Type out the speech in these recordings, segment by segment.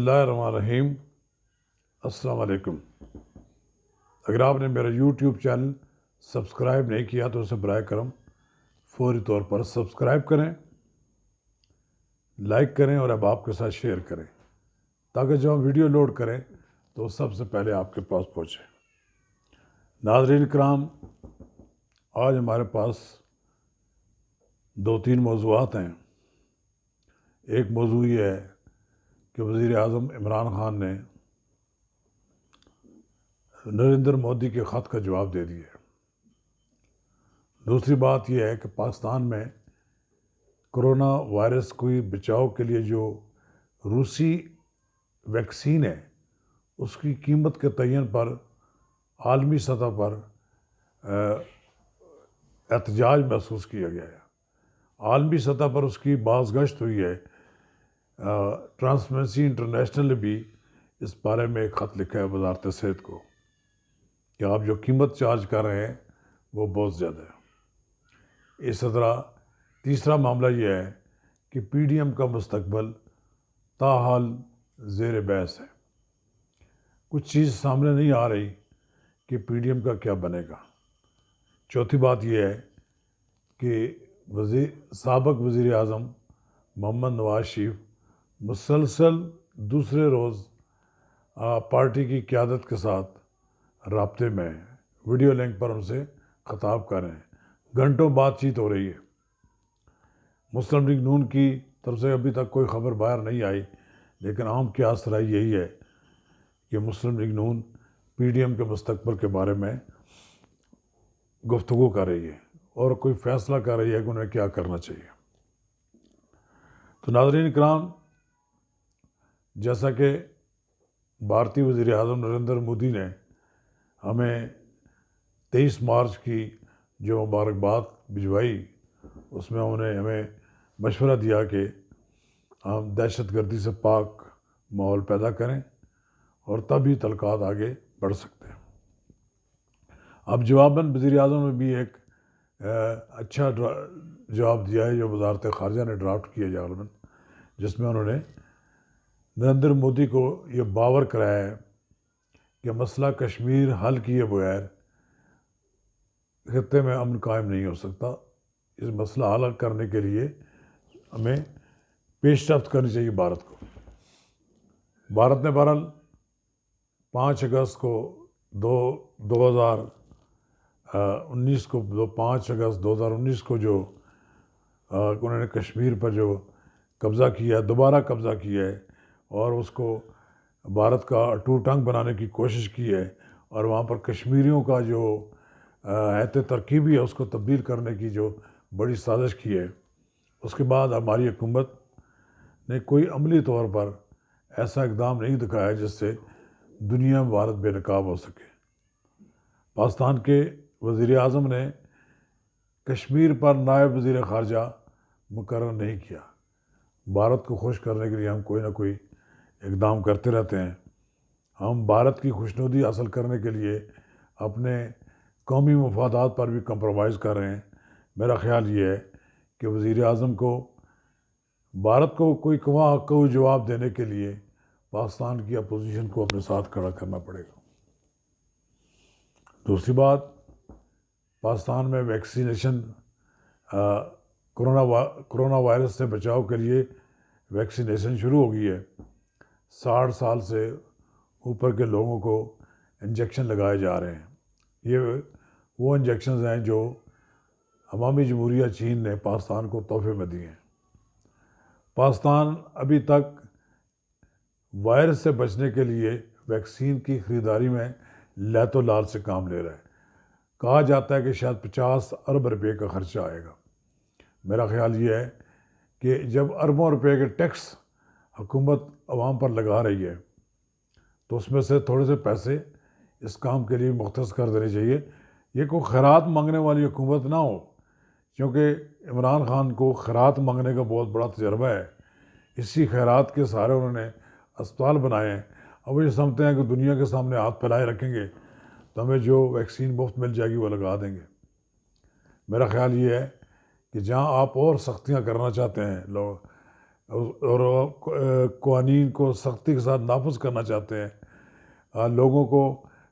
बिस्मिल्लाहिर्रहमानिर्रहीम। अस्सलाम वालेकुम। अगर आपने मेरा यूट्यूब चैनल सब्सक्राइब नहीं किया तो उसे बराए करम फौरी तौर पर सब्सक्राइब करें, लाइक करें और अब आपके साथ शेयर करें ताकि जब हम वीडियो लोड करें तो सबसे पहले आपके पास पहुँचे। नाज़रीन किराम, आज हमारे पास दो तीन मौज़ूआत हैं। एक मौज़ू ये है कि वज़ीर आज़म इमरान खान ने नरेंद्र मोदी के ख़त का जवाब दे दिया। दूसरी बात यह है कि पाकिस्तान में कोरोना वायरस को बचाव के लिए जो रूसी वैक्सीन है उसकी कीमत के तयन पर आलमी सतह पर एहतजाज महसूस किया गया है। आलमी सतह पर उसकी बाज़गश्त हुई है। ट्रांसपेरेंसी इंटरनेशनल ने भी इस बारे में एक ख़त लिखा है वज़ारत सेहत को कि आप जो कीमत चार्ज कर रहे हैं वो बहुत ज़्यादा है। इस तरह तीसरा मामला यह है कि पीडीएम का मुस्तकबिल ताहाल ज़ेर बहस है। कुछ चीज़ सामने नहीं आ रही कि पीडीएम का क्या बनेगा। चौथी बात यह है कि साबिक़ वज़ीर आज़म मोहम्मद नवाज शरीफ मुसलसल दूसरे रोज़ पार्टी की क़यादत के साथ राब्ते में हैं। वीडियो लिंक पर उनसे ख़िताब कर रहे हैं। घंटों बातचीत हो रही है। मुस्लिम लीग नून की तरफ से अभी तक कोई ख़बर बाहर नहीं आई, लेकिन आम क़यास राय यही है कि मुस्लिम लीग नून पीडीएम के मुस्तकबिल के बारे में गुफ्तगू कर रही है और कोई फ़ैसला कर रही है कि उन्हें क्या करना चाहिए। तो नाज़रीन किराम, जैसा कि भारतीय वज़ीर आज़म नरेंद्र मोदी ने हमें 23 मार्च की जो मुबारकबाद भिजवाई उसमें उन्हें हमें मशवरा दिया कि हम दहशतगर्दी से पाक माहौल पैदा करें और तभी तलकात आगे बढ़ सकते हैं। अब जवाबन वज़ीर आज़म ने भी एक अच्छा जवाब दिया है जो वज़ारत ख़ारजा ने ड्राफ्ट किया जालमन, जिसमें उन्होंने नरेंद्र मोदी को ये बावर कराया है कि मसला कश्मीर हल किए बगैर खित्ते में अमन कायम नहीं हो सकता। इस मसला हल करने के लिए हमें पेशरफ्त करनी चाहिए भारत को। भारत ने बहरहाल 5 अगस्त को 2019 को 5 अगस्त 2019 को जो उन्होंने कश्मीर पर जो कब्ज़ा किया, दोबारा कब्ज़ा किया है और उसको भारत का अटूट अंग बनाने की कोशिश की है और वहाँ पर कश्मीरियों का जो हैत तरकीबी है उसको तब्दील करने की जो बड़ी साजिश की है, उसके बाद हमारी हुकूमत ने कोई अमली तौर पर ऐसा इक़दाम नहीं दिखाया जिससे दुनिया में भारत बेनकाब हो सके। पाकिस्तान के वज़ीर आज़म ने कश्मीर पर नायब वज़ीर ख़ारजा मुकर्रर नहीं किया। भारत को खुश करने के लिए हम कोई ना कोई इक़दाम करते रहते हैं। हम भारत की खुशनुदी हासिल करने के लिए अपने कौमी मफादात पर भी कंप्रोमाइज़ कर रहे हैं। मेरा ख़्याल ये है कि वज़ीर आज़म को भारत को कोई जवाब देने के लिए पाकिस्तान की अपोजिशन को अपने साथ खड़ा करना पड़ेगा। दूसरी बात, पाकिस्तान में वैक्सीनेशन कोरोना वायरस से बचाव के लिए वैक्सीनेशन शुरू हो गई है। 60 साल से ऊपर के लोगों को इंजेक्शन लगाए जा रहे हैं। ये वो इंजेक्शन हैं जो अवामी जमहूरिया चीन ने पाकिस्तान को तोहफे में दिए हैं। पाकिस्तान अभी तक वायरस से बचने के लिए वैक्सीन की ख़रीदारी में लैतो लाल से काम ले रहा है। कहा जाता है कि शायद 50 अरब रुपये का ख़र्चा आएगा। मेरा ख़्याल ये है कि जब अरबों रुपए के टैक्स हुकूमत अवाम पर लगा रही है तो उसमें से थोड़े से पैसे इस काम के लिए मुख्तस कर देने चाहिए। ये कोई खैरात मांगने वाली हुकूमत ना हो, क्योंकि इमरान खान को खैरात मांगने का बहुत बड़ा तजर्बा है। इसी खैरात के सहारे उन्होंने अस्पताल बनाए हैं। अब ये समझते हैं कि दुनिया के सामने हाथ फैलाए रखेंगे तो हमें जो वैक्सीन मुफ्त मिल जाएगी वो लगा देंगे। मेरा ख़्याल ये है कि जहाँ आप और सख्तियाँ करना चाहते हैं लोग और कानून को सख्ती के साथ नाफिज करना चाहते हैं, लोगों को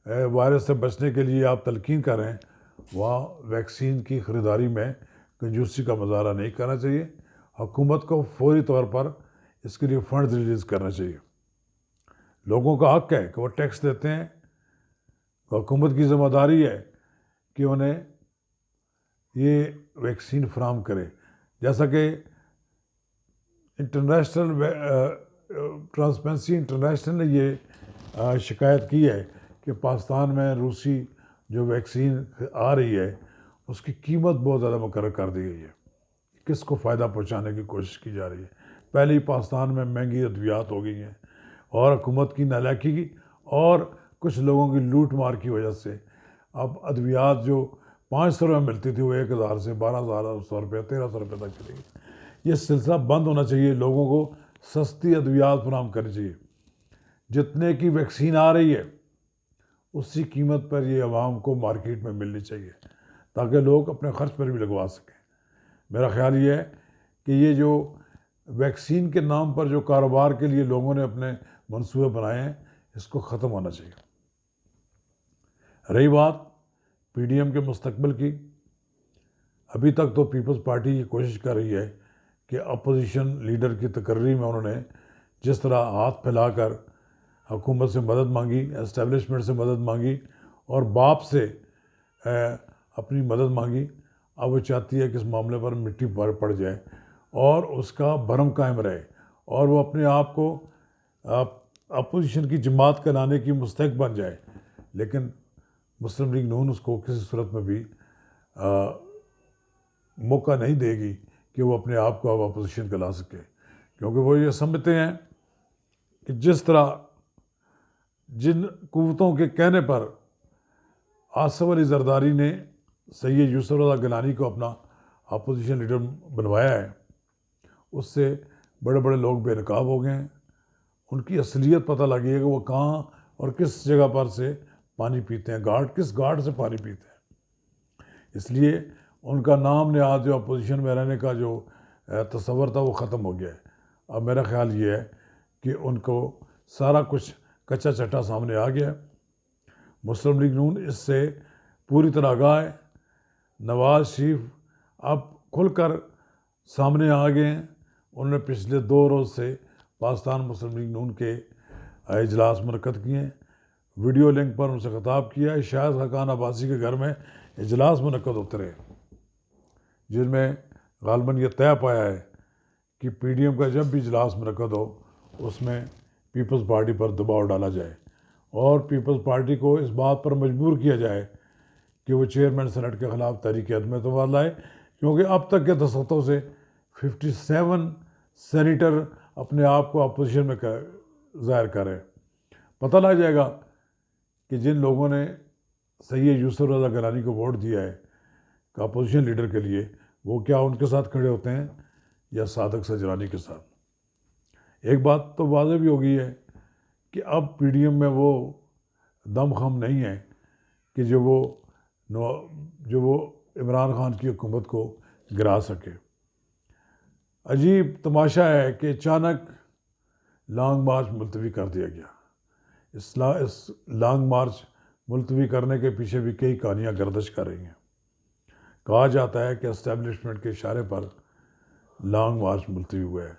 वायरस से बचने के लिए आप तलकीन करें, वहाँ वैक्सीन की ख़रीदारी में कंजूसी का मुजाहरा नहीं करना चाहिए। हुकूमत को फौरी तौर पर इसके लिए फ़ंड रिलीज़ करना चाहिए। लोगों का हक़ है कि वो टैक्स देते हैं, हुकूमत की ज़िम्मेदारी है कि उन्हें ये वैक्सीन फराहम करे। जैसा कि ट्रांसपेरेंसी इंटरनेशनल ने ये शिकायत की है कि पाकिस्तान में रूसी जो वैक्सीन आ रही है उसकी कीमत बहुत ज़्यादा मुकर्रर कर दी गई है, किसको फ़ायदा पहुंचाने की कोशिश की जा रही है। पहले ही पाकिस्तान में महंगी अद्वियात हो गई हैं और हुकूमत की नालायकी की और कुछ लोगों की लूट मार की वजह से अब अद्वियात जो 500 रुपये मिलती थी वो 1000 से 1200 रुपये 1300 रुपये तक चली गई। ये सिलसिला बंद होना चाहिए। लोगों को सस्ती अद्वियात फराहम करनी चाहिए। जितने की वैक्सीन आ रही है उसी कीमत पर ये आवाम को मार्केट में मिलनी चाहिए ताकि लोग अपने ख़र्च पर भी लगवा सकें। मेरा ख़्याल ये है कि ये जो वैक्सीन के नाम पर जो कारोबार के लिए लोगों ने अपने मंसूबे बनाए हैं इसको ख़त्म होना चाहिए। रही बात पीडीएम के मुस्तकबिल की, अभी तक तो पीपल्स पार्टी ये कोशिश कर रही है कि अपोजिशन लीडर की तकर्री में उन्होंने जिस तरह हाथ फैलाकर हुकूमत से मदद मांगी, एस्टेब्लिशमेंट से मदद मांगी और बाप से अपनी मदद मांगी, अब वो चाहती है कि इस मामले पर मिट्टी पड़ जाए और उसका भरम कायम रहे और वो अपने आप को अपोजिशन की जमात कहलाने की मुस्तहक बन जाए। लेकिन मुस्लिम लीग नून उसको किसी सूरत में भी मौका नहीं देगी कि वो अपने आप को अब अपोजिशन कहला सके, क्योंकि वो ये समझते हैं कि जिस तरह जिन कुव्वतों के कहने पर आसिफ अली जरदारी ने सैयद यूसुफ रज़ा गिलानी को अपना अपोजिशन लीडर बनवाया है, उससे बड़े बड़े लोग बेनकाब हो गए हैं। उनकी असलियत पता लगी है कि वो कहाँ और किस जगह पर से पानी पीते हैं, किस घाट से पानी पीते हैं। इसलिए उनका नाम नेहाद जो अपोजिशन में रहने का जो तस्वर था वो ख़त्म हो गया है। अब मेरा ख़्याल ये है कि उनको सारा कुछ कच्चा चट्टा सामने आ गया। मुस्लिम लीग नून इससे पूरी तरह आगाह है। नवाज़ शरीफ अब खुलकर सामने आ गए हैं। उन्होंने पिछले 2 रोज़ से पाकिस्तान मुस्लिम लीग नून के इजलास मुनक़्क़द किए हैं। वीडियो लिंक पर उनसे खिताब किया है। शाहिद खाकान अब्बासी के घर में इजलास मुनक़्क़द होते रहे जिनमें गालबन ये तय पाया है कि पीडीएम का जब भी इजलास मुनक़्क़द हो उसमें पीपल्स पार्टी पर दबाव डाला जाए और पीपल्स पार्टी को इस बात पर मजबूर किया जाए कि वो चेयरमैन सेनेट के ख़िलाफ़ तहरीक अदम एतमाद लाए, क्योंकि अब तक के दस्तों से 57 सेनेटर अपने आप को अपोजिशन में ज़ाहिर करें। पता लग जाएगा कि जिन लोगों ने सैयद यूसुफ रज़ा गिलानी को वोट दिया है अपोजिशन लीडर के लिए, वो क्या उनके साथ खड़े होते हैं या सादक सजरानी के साथ। एक बात तो वाज़ेह भी हो गई है कि अब पीडीएम में वो दमखम नहीं है कि जो वो इमरान खान की हुकूमत को गिरा सके। अजीब तमाशा है कि अचानक लॉन्ग मार्च मुलतवी कर दिया गया। इस लॉन्ग मार्च मुलतवी करने के पीछे भी कई कहानियाँ गर्दिश कर रही हैं। कहा जाता है कि एस्टेब्लिशमेंट के इशारे पर लॉन्ग मार्च मुलतवी हुआ है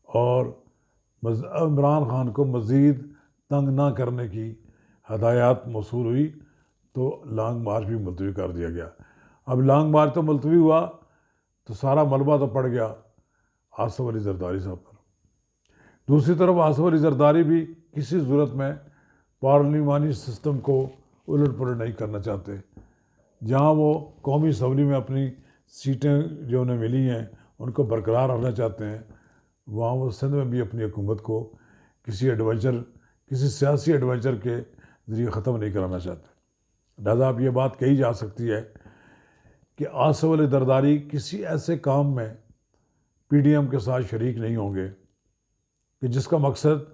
और इमरान खान को मज़ीद तंग ना करने की हदायत मौसूल हुई तो लॉन्ग मार्च भी मुलतवी कर दिया गया। अब लॉन्ग मार्च तो मुलतवी हुआ तो सारा मलबा तो पड़ गया आसिफ अली जरदारी साहब पर। दूसरी तरफ आसिफ अली जरदारी भी किसी सूरत में पार्लिमानी सिस्टम को उलट पुलट नहीं करना चाहते। जहाँ वो कौमी असम्बली में अपनी सीटें जो उन्हें मिली हैं उनको बरकरार रखना चाहते हैं, वहाँ वो सिंध में भी अपनी हुकूमत को किसी सियासी एडवेंचर के ज़रिए ख़त्म नहीं कराना चाहते। लिहाजा अब ये बात कही जा सकती है कि आसिफ अली जरदारी किसी ऐसे काम में पीडीएम के साथ शरीक नहीं होंगे कि जिसका मकसद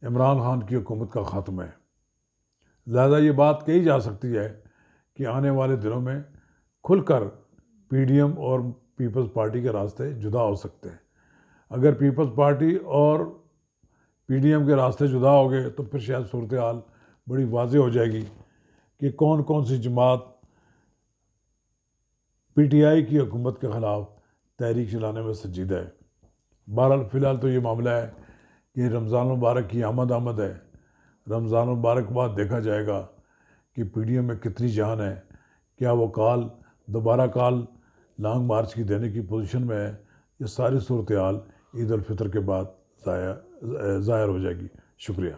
इमरान खान की हुकूमत का ख़त्म है। लिहाजा ये बात कही जा सकती है कि आने वाले दिनों में खुलकर पीडीएम और पीपल्स पार्टी के रास्ते जुदा हो सकते हैं। अगर पीपल्स पार्टी और पीडीएम के रास्ते जुदा हो गए तो फिर शायद सूरत हाल बड़ी वाज़ेह हो जाएगी कि कौन कौन सी जमात पीटीआई की हुकूमत के ख़िलाफ़ तहरीक चलाने में संजीदा है। बहरहाल फ़िलहाल तो ये मामला है कि रमज़ान मुबारक की आमद है। रमज़ान मुबारक के बाद देखा जाएगा कि पीडीएम में कितनी जान है, क्या वो दोबारा लॉन्ग मार्च की देने की पोजीशन में है। ये सारी सूरत हाल ईद उल फितर के बाद ज़ाहिर हो जाएगी। शुक्रिया।